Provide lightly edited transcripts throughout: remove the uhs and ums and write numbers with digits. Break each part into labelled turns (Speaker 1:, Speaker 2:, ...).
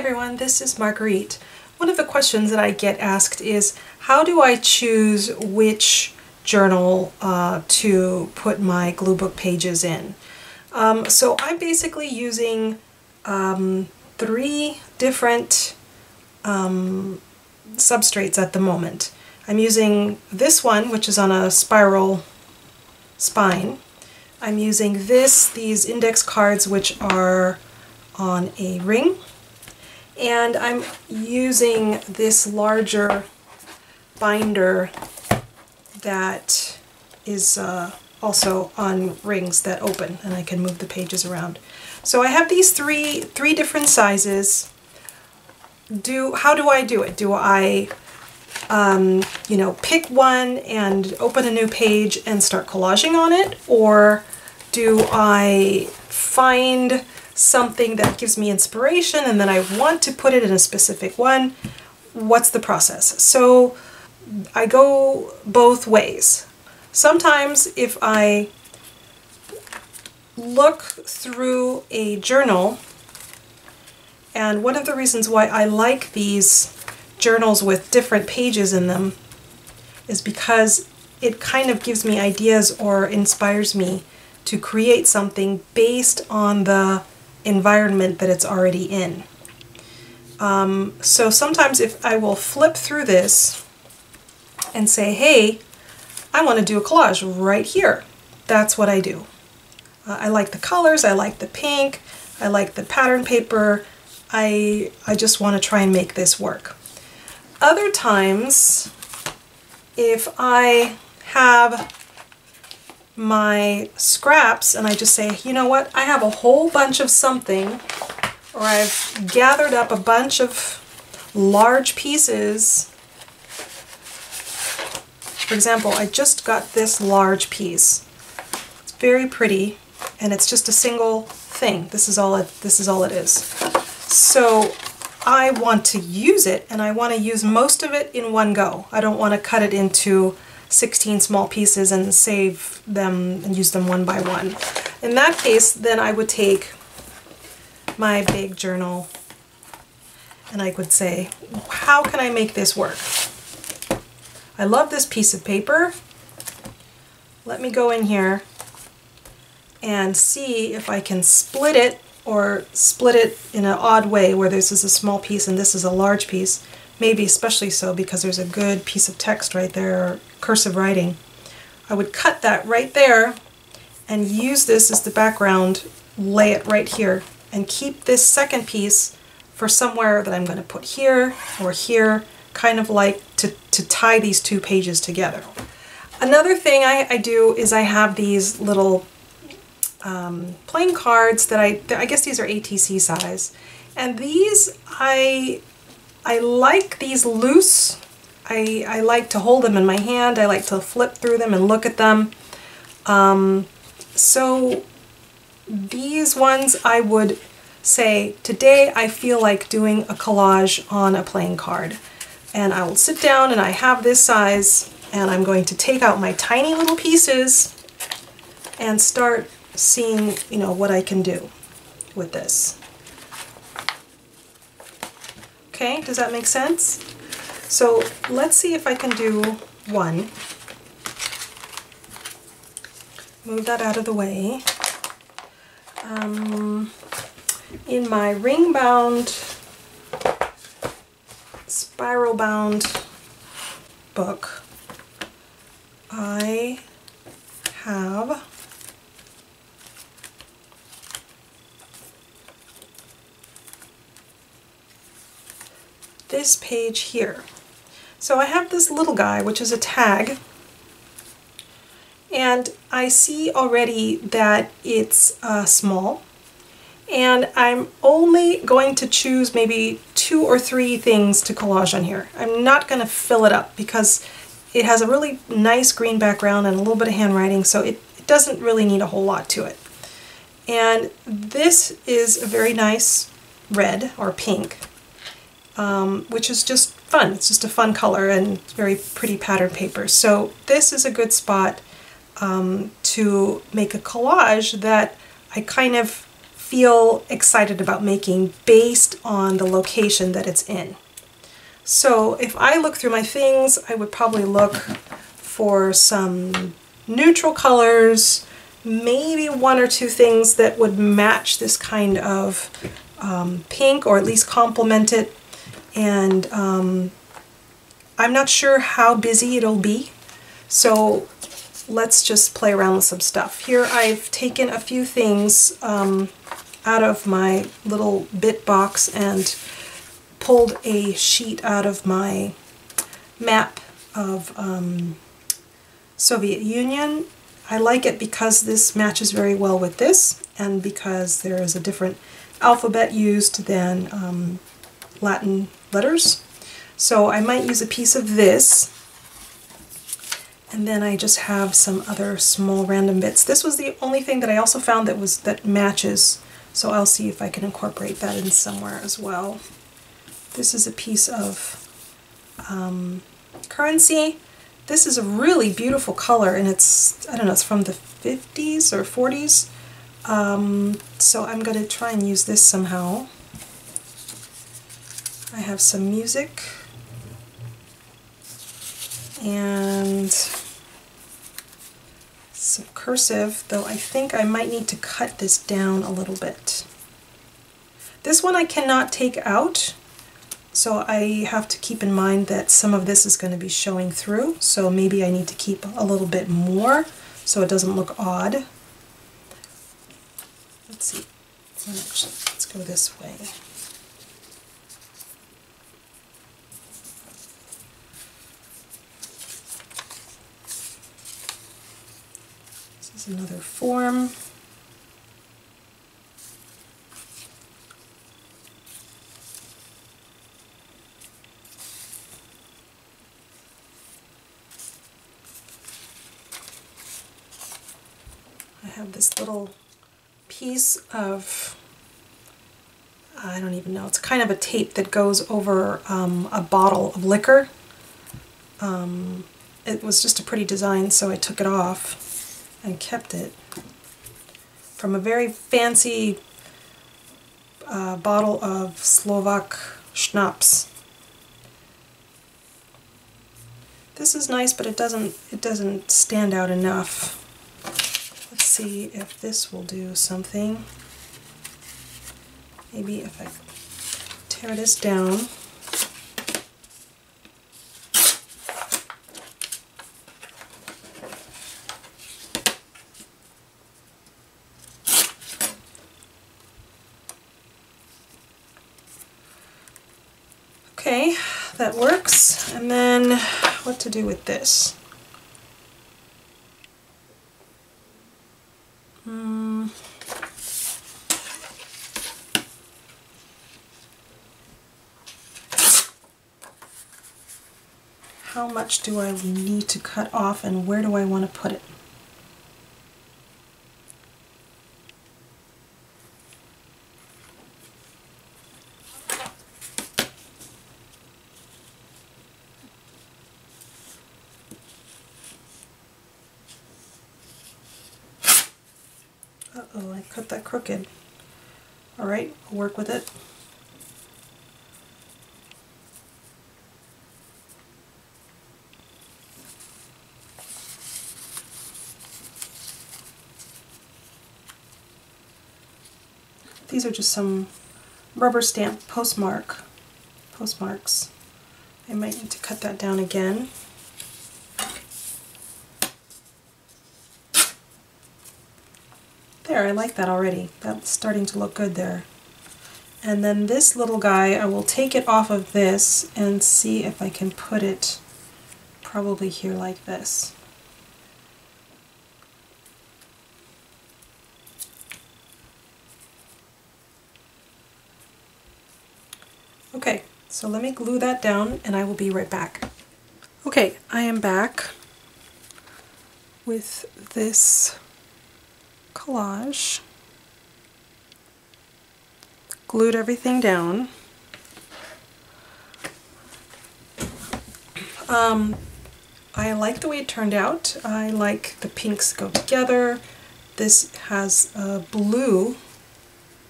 Speaker 1: everyone, this is Marguerite. One of the questions that I get asked is, how do I choose which journal to put my Gluebook pages in? So I'm basically using 3 different substrates at the moment. I'm using this one, which is on a spiral spine. I'm using these index cards, which are on a ring. And I'm using this larger binder that is also on rings that open, and I can move the pages around. So I have these three different sizes. How do I do it? Do I pick one and open a new page and start collaging on it? Or do I find something that gives me inspiration and then I want to put it in a specific one? What's the process? So I go both ways. Sometimes if I look through a journal, and one of the reasons why I like these journals with different pages in them is because it kind of gives me ideas or inspires me to create something based on the environment that it's already in. So sometimes if I will flip through this and say, hey, I want to do a collage right here, that's what I do. I like the colors, I like the pink, I like the pattern paper, I just want to try and make this work. Other times, if I have my scraps and I just say, you know what, I have a whole bunch of something, or I've gathered up a bunch of large pieces. For example, I just got this large piece. It's very pretty, and it's just a single thing. This is all it is. So I want to use it, and I want to use most of it in one go. I don't want to cut it into 16 small pieces and save them and use them one by one. In that case, then I would take my big journal and I would say, how can I make this work? I love this piece of paper. Let me go in here and see if I can split it, or split it in an odd way where this is a small piece and this is a large piece. Maybe especially so because there's a good piece of text right there, or cursive writing. I would cut that right there and use this as the background, lay it right here, and keep this second piece for somewhere that I'm going to put here or here, kind of like to tie these 2 pages together. Another thing I do is I have these little playing cards that I guess these are ATC size, and these I like these loose. I like to hold them in my hand. I like to flip through them and look at them. So these ones I would say, today I feel like doing a collage on a playing card. And I will sit down and I have this size, and I'm going to take out my tiny little pieces and start seeing, what I can do with this. Okay, does that make sense? So let's see if I can do one. Move that out of the way. In my ring-bound, spiral-bound book, I have this page here. So I have this little guy, which is a tag, and I see already that it's small, and I'm only going to choose maybe 2 or 3 things to collage on here. I'm not going to fill it up because it has a really nice green background and a little bit of handwriting, so it doesn't really need a whole lot to it. And this is a very nice red or pink, which is just fun. It's just a fun color and very pretty pattern paper. So this is a good spot to make a collage that I kind of feel excited about making based on the location that it's in. So if I look through my things, I would probably look for some neutral colors, maybe one or two things that would match this kind of pink, or at least complement it. And I'm not sure how busy it'll be, so let's just play around with some stuff. Here I've taken a few things out of my little bit box and pulled a sheet out of my map of Soviet Union. I like it because this matches very well with this, and because there is a different alphabet used than Latin letters. So I might use a piece of this, and then I just have some other small random bits. This was the only thing that I also found that matches, so I'll see if I can incorporate that in somewhere as well. This is a piece of currency. This is a really beautiful color, and it's, I don't know, it's from the 50s or 40s. So I'm going to try and use this somehow. I have some music and some cursive, though I think I might need to cut this down a little bit. This one I cannot take out, so I have to keep in mind that some of this is going to be showing through, so maybe I need to keep a little bit more so it doesn't look odd. Let's see. Actually, let's go this way. This is another form. I have this little piece of, I don't even know, it's kind of a tape that goes over a bottle of liquor. It was just a pretty design, so I took it off and kept it from a very fancy bottle of Slovak schnapps. This is nice, but it doesn't stand out enough. Let's see if this will do something. Maybe if I tear this down. Okay, that works. And then what to do with this? How much do I need to cut off, and where do I want to put it? Uh-oh, I cut that crooked. Alright, I'll work with it. These are just some rubber stamp postmarks. I might need to cut that down again. There, I like that already. That's starting to look good there. And then this little guy, I will take it off of this and see if I can put it probably here like this. Okay, so let me glue that down and I will be right back. Okay, I am back with this collage. Glued everything down. I like the way it turned out. I like the pinks go together. This has blue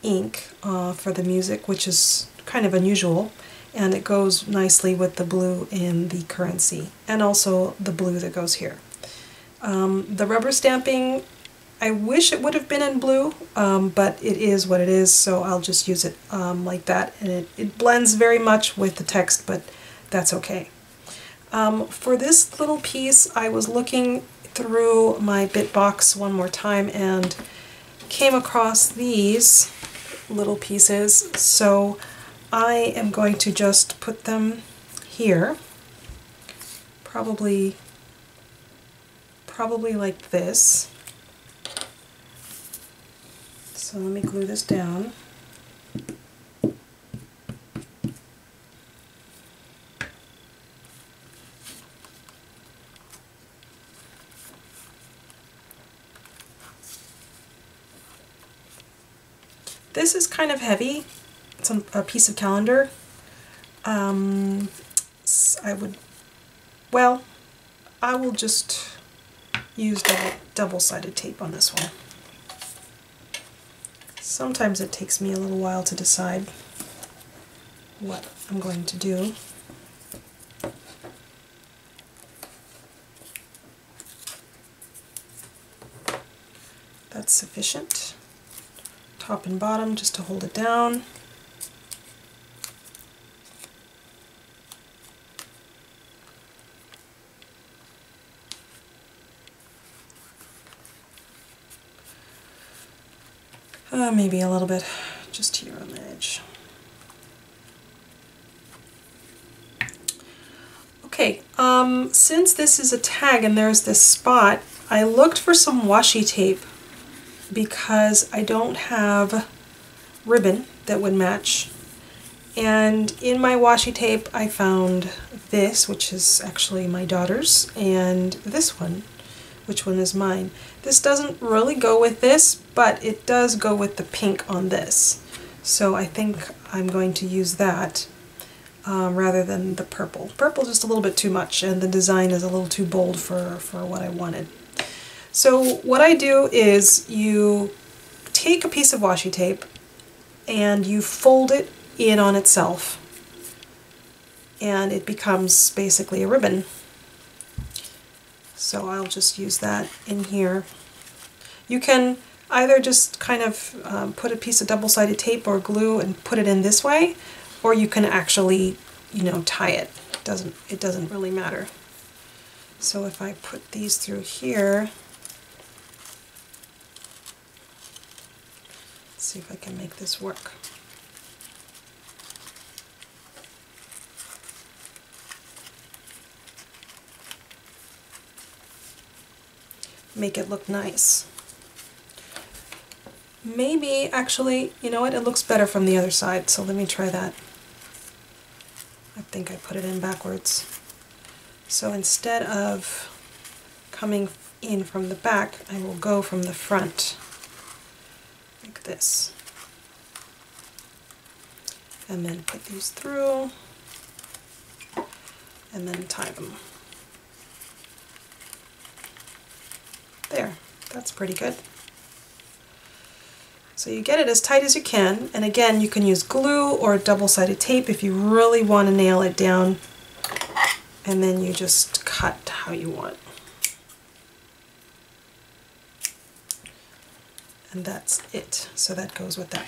Speaker 1: ink for the music, which is kind of unusual, and it goes nicely with the blue in the currency, and also the blue that goes here. The rubber stamping, I wish it would have been in blue, but it is what it is, so I'll just use it like that, and it blends very much with the text, but that's okay. For this little piece, I was looking through my bit box one more time and came across these little pieces, so I am going to just put them here, probably like this. So let me glue this down. This is kind of heavy. It's a piece of calendar. I will just use double-sided tape on this one. Sometimes it takes me a little while to decide what I'm going to do. That's sufficient. Top and bottom just to hold it down. Maybe a little bit just here on the edge. Okay, since this is a tag and there's this spot, I looked for some washi tape because I don't have ribbon that would match. And in my washi tape I found this, which is actually my daughter's, and this one, which one is mine. This doesn't really go with this, but it does go with the pink on this. So I think I'm going to use that rather than the purple. Purple is just a little bit too much, and the design is a little too bold for what I wanted. So what I do is you take a piece of washi tape and you fold it in on itself, and it becomes basically a ribbon. So I'll just use that in here. You can either just kind of put a piece of double-sided tape or glue and put it in this way, or you can actually, you know, tie it. It doesn't really matter. So if I put these through here, let's see if I can make this work. Make it look nice. Maybe, actually, you know what, it looks better from the other side, so let me try that. I think I put it in backwards. So instead of coming in from the back, I will go from the front, like this. And then put these through, and then tie them. There, that's pretty good. So you get it as tight as you can, and again, you can use glue or double-sided tape if you really want to nail it down, and then you just cut how you want. And that's it. So that goes with that.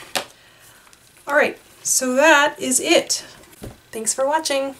Speaker 1: Alright, so that is it. Thanks for watching.